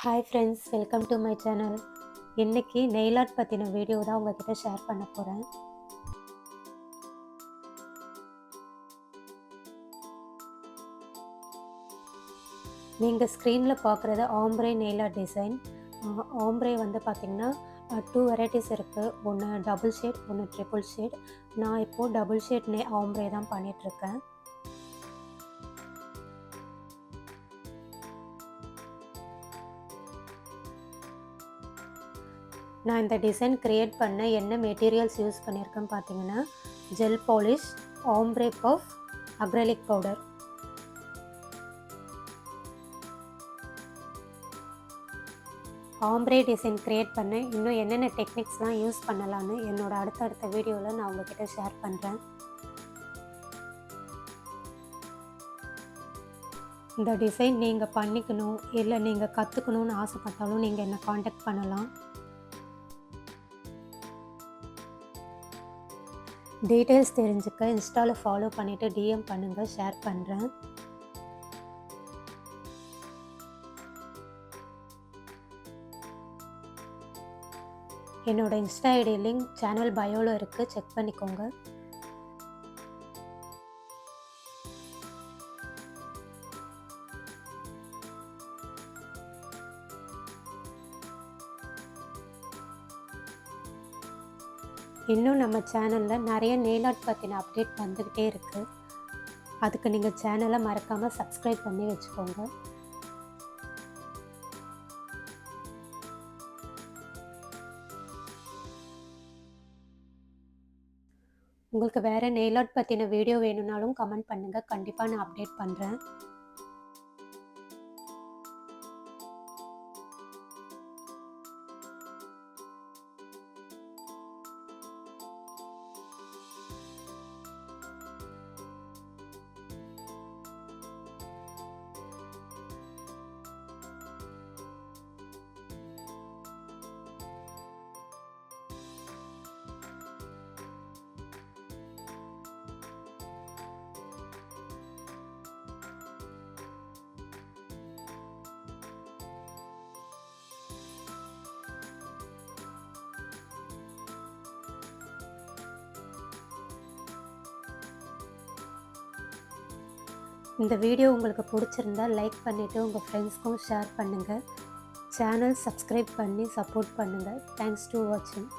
Hi friends, welcome to my channel. இன்றைக்கி nail art பற்றின video தான் உங்ககிட்ட ஷேர் பண்ண போகிறேன். நீங்கள் ஸ்க்ரீனில் பார்க்குறது ombre nail art design. Ombre வந்து பார்த்திங்கன்னா 2 வெரைட்டிஸ் இருக்குது. ஒன்று டபுள் ஷேட், ஒன்று ட்ரிபிள் ஷேட். நான் இப்போது டபுள் ஷேட் ஆம்ப்ரே தான் பண்ணிகிட்ருக்கேன். நான் இந்த டிசைன் க்ரியேட் பண்ண என்ன மெட்டீரியல்ஸ் யூஸ் பண்ணியிருக்கேன்னு பார்த்தீங்கன்னா, gel polish, ombre puff, acrylic powder. Ombre design create பண்ண இன்னும் என்னென்ன டெக்னிக்ஸ்லாம் யூஸ் பண்ணலான்னு என்னோட அடுத்தடுத்த வீடியோவில் நான் உங்ககிட்ட ஷேர் பண்ணுறேன். இந்த டிசைன் நீங்கள் பண்ணிக்கணும் இல்லை நீங்கள் கற்றுக்கணுன்னு ஆசைப்பட்டாலும் நீங்கள் என்னை காண்டாக்ட் பண்ணலாம். டீட்டெயில்ஸ் தெரிஞ்சுக்க இன்ஸ்டாவில் ஃபாலோ பண்ணிவிட்டு டிஎம் பண்ணுங்கள், ஷேர் பண்ணுறேன். என்னோட இன்ஸ்டா ஐடி லிங்க் சேனல் பயோவில் இருக்குது, செக் பண்ணிக்கோங்க. இன்னும் நம்ம சேனலில் நிறைய நெயில் ஆர்ட் பற்றின அப்டேட் வந்துக்கிட்டே இருக்குது. அதுக்கு நீங்கள் சேனலை மறக்காமல் சப்ஸ்கிரைப் பண்ணி வச்சுக்கோங்க. உங்களுக்கு வேறு நெயில் ஆர்ட் பற்றின வீடியோ வேணும்னாலும் கமெண்ட் பண்ணுங்கள், கண்டிப்பாக நான் அப்டேட் பண்ணுறேன். இந்த வீடியோ உங்களுக்கு பிடிச்சிருந்தா லைக் பண்ணிவிட்டு உங்கள் ஃப்ரெண்ட்ஸ்க்கும் ஷேர் பண்ணுங்கள். சேனல் சப்ஸ்கிரைப் பண்ணி சப்போர்ட் பண்ணுங்கள். தேங்க்ஸ் டு வாட்சிங்.